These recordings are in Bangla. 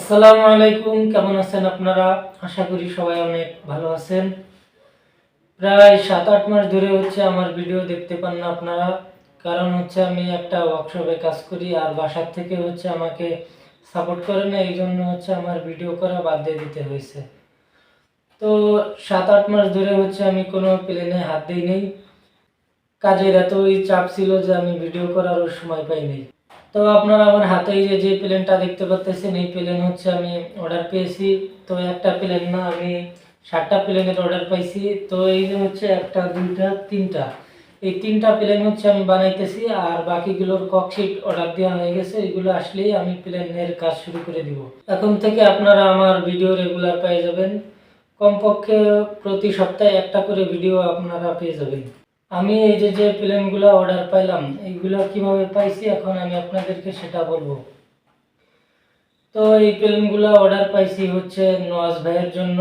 আসসালামু আলাইকুম, কেমন আছেন আপনারা? আশা করি সবাই অনেক ভালো আছেন। প্রায় 7-8 মাস ধরে আমার ভিডিও দেখতে পান না আপনারা। কারণ আমি একটা ওয়ার্কশপে কাজ করি আর বাসার থেকে আমাকে সাপোর্ট করে না, এই জন্য আমার ভিডিও করা বাদ দিয়ে দিতে হয়েছে। তো 7-8 মাস ধরে আমি কোনো প্ল্যানে হাত দিই নেই। কাজের এতই চাপ ছিল যে আমি ভিডিও করারও সময় পাই নাই। তো আপনারা আমার হাতে যে প্লেনটা দেখতে পাচ্ছেন, এই প্লেন আমি অর্ডার পেয়েছি। তো একটা প্লেন না, আমি 7টা প্লেনের অর্ডার পাইছি। তো এই যে একটা, দুইটা, তিনটা, এই তিনটা প্লেন আমি বানাইতেছি আর বাকিগুলোর ককশিট অর্ডার দেওয়া হয়ে গেছে। এগুলো আসলেই আমি প্লেনের কাজ শুরু করে দিব। এখন থেকে আপনারা আমার ভিডিও রেগুলার পেয়ে যাবেন। কমপক্ষে প্রতি সপ্তাহে একটা করে ভিডিও আপনারা পেয়ে যাবেন। আমি এই যে প্লেনগুলো অর্ডার পাইলাম, এইগুলো কিভাবে পাইছি এখন আমি আপনাদেরকে সেটা বলবো। তো এই প্লেনগুলো অর্ডার পাইছি নওয়াজ ভাইয়ের জন্য।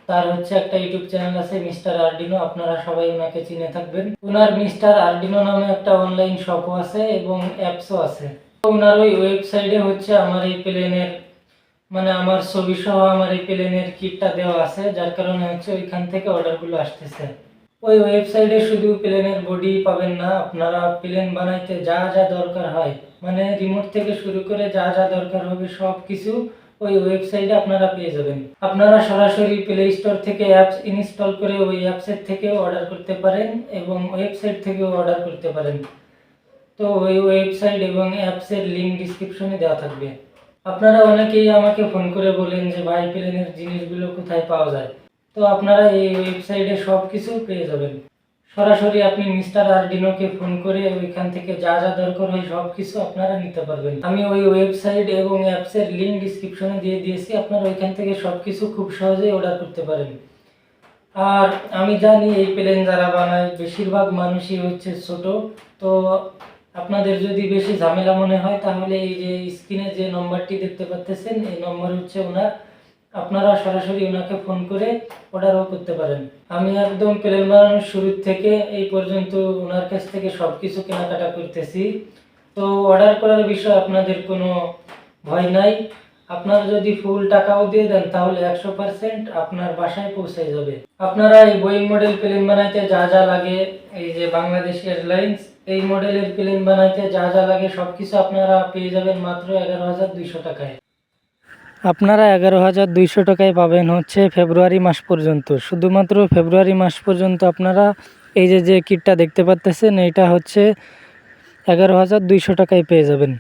তার একটা ইউটিউব চ্যানেল আছে মিস্টার আর্ডিনো, আপনারা সবাই ওনাকে চিনে থাকবেন। ওনার মিস্টার আর্ডিনো নামে একটা অনলাইন শপও আছে এবং অ্যাপসও আছে। ওনার ওই ওয়েবসাইটে আমার এই প্লেনের আমার ছবি সহ আমার এই প্লেনের কিটটা দেওয়া আছে, যার কারণে ওইখান থেকে অর্ডারগুলো আসতেছে। ওই ওয়েবসাইটে শুধু প্লেনের বডি পাবেন না, আপনারা প্লেন বানাইতে যা যা দরকার হয় রিমোট থেকে শুরু করে যা যা দরকার হবে সব কিছু ওই ওয়েবসাইটে আপনারা পেয়ে যাবেন। আপনারা সরাসরি প্লে স্টোর থেকে অ্যাপস ইনস্টল করে ওই অ্যাপসের থেকেও অর্ডার করতে পারেন এবং ওয়েবসাইট থেকেও অর্ডার করতে পারেন। তো ওই ওয়েবসাইট এবং অ্যাপসের লিঙ্ক ডিসক্রিপশনে দেওয়া থাকবে। আপনারা অনেকেই আমাকে ফোন করে বলেন যে ভাই প্লেনের জিনিসগুলো কোথায় পাওয়া যায়। তো আপনারা এই ওয়েবসাইটে সব কিছু পেয়ে যাবেন। সরাসরি আপনি মিস্টার আর্ডিনোকে ফোন করে ওইখান থেকে যা যা দরকার হয় সব কিছু আপনারা নিতে পারবেন। আমি ওই ওয়েবসাইট এবং অ্যাপসের লিঙ্ক ডিসক্রিপশনে দিয়ে দিয়েছি, আপনারা ওইখান থেকে সব কিছু খুব সহজেই অর্ডার করতে পারেন। আর আমি জানি এই প্লেন যারা বানায় বেশিরভাগ মানুষই ছোট। তো আপনাদের যদি বেশি ঝামেলা মনে হয় তাহলে এই যে স্ক্রিনে যে নম্বরটি দেখতে পাচ্ছেন, এই নম্বর ওনার। আপনারা সরাসরি ওনাকে ফোন করে অর্ডারও করতে পারেন। আমি একদম প্লেন বানানোর শুরু থেকে এই পর্যন্ত ওনার কাছ থেকে সব কিছু কেনাকাটা করতেছি। তো অর্ডার করার বিষয়ে আপনাদের কোনো ভয় নাই। আপনারা যদি ফুল টাকাও দিয়ে দেন তাহলে 100% আপনার বাসায় পৌঁছে যাবে। আপনারা এই বোয়িং মডেল প্লেন বানাইতে যা যা লাগে, এই যে বাংলাদেশ এয়ারলাইন্স এই মডেলের প্লেন বানাইতে যা যা লাগে সবকিছু আপনারা পেয়ে যাবেন মাত্র 11,200 টাকায়। আপনারা 11,200 টাকায় পাবেন ফেব্রুয়ারি মাস পর্যন্ত। শুধুমাত্র ফেব্রুয়ারি মাস পর্যন্ত আপনারা এই যে কিটটা দেখতে পাচ্ছেন, এইটা 11,200 টাকায় পেয়ে যাবেন।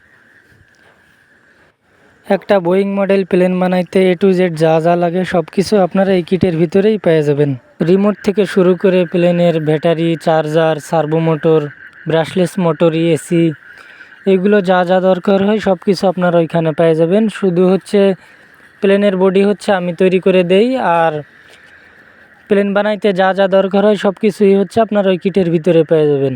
একটা বোয়িং মডেল প্লেন বানাইতে A to Z যা যা লাগে সব কিছু আপনারা এই কিটের ভিতরেই পেয়ে যাবেন। রিমোট থেকে শুরু করে প্লেনের battery, charger, servo motor, brushless motor, AC, এগুলো যা যা দরকার হয় সব কিছু আপনারা ওইখানে পেয়ে যাবেন। শুধু প্লেনের বডি আমি তৈরি করে দেই আর প্লেন বানাইতে যা যা দরকার হয় সব কিছুই আপনারা ওই কিটের ভিতরে পেয়ে যাবেন।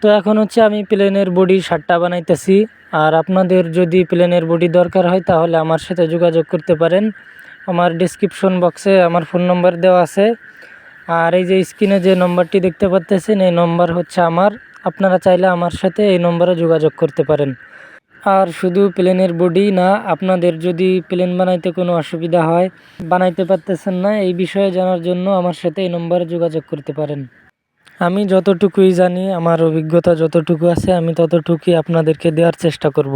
তো এখন আমি প্লেনের বডি 7টা বানাইতেছি। আর আপনাদের যদি প্লেনের বডি দরকার হয় তাহলে আমার সাথে যোগাযোগ করতে পারেন। আমার ডেসক্রিপশন বক্সে আমার ফোন নম্বর দেওয়া আছে। আর এই যে স্ক্রিনে যে নম্বরটি দেখতে পাচ্ছেন এই নম্বর আমার। আপনারা চাইলে আমার সাথে এই নম্বরে যোগাযোগ করতে পারেন। আর শুধু প্লেনের বডি না, আপনাদের যদি প্লেন বানাইতে কোনো অসুবিধা হয়, বানাইতে পারতেছেন না, এই বিষয়ে জানার জন্য আমার সাথে এই নম্বরে যোগাযোগ করতে পারেন। আমি যতটুকুই জানি, আমার অভিজ্ঞতা যতটুকু আছে আমি ততটুকুই আপনাদেরকে দেওয়ার চেষ্টা করব।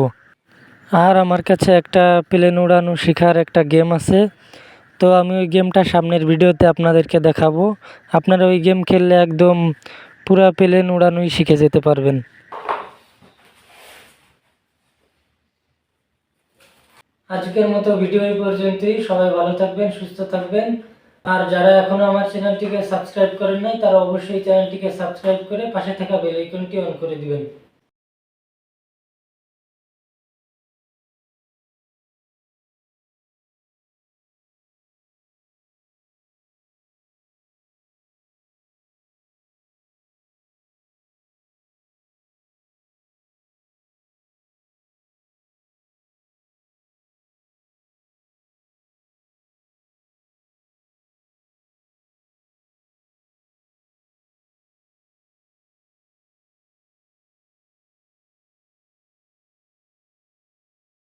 আর আমার কাছে একটা প্লেন উড়ানো শেখার একটা গেম আছে। তো আমি ওই গেমটা সামনের ভিডিওতে আপনাদেরকে দেখাবো। আপনারা ওই গেম খেললে একদম পুরা প্লেন উড়ানোই শিখে যেতে পারবেন। আজকের মতো ভিডিও এই পর্যন্তই। সবাই ভালো থাকবেন, সুস্থ থাকবেন। আর যারা এখনো আমার চ্যানেলটিকে সাবস্ক্রাইব করেন নাই তারা অবশ্যই চ্যানেলটিকে সাবস্ক্রাইব করে পাশে থাকা বেল আইকনটি অন করে দিবেন।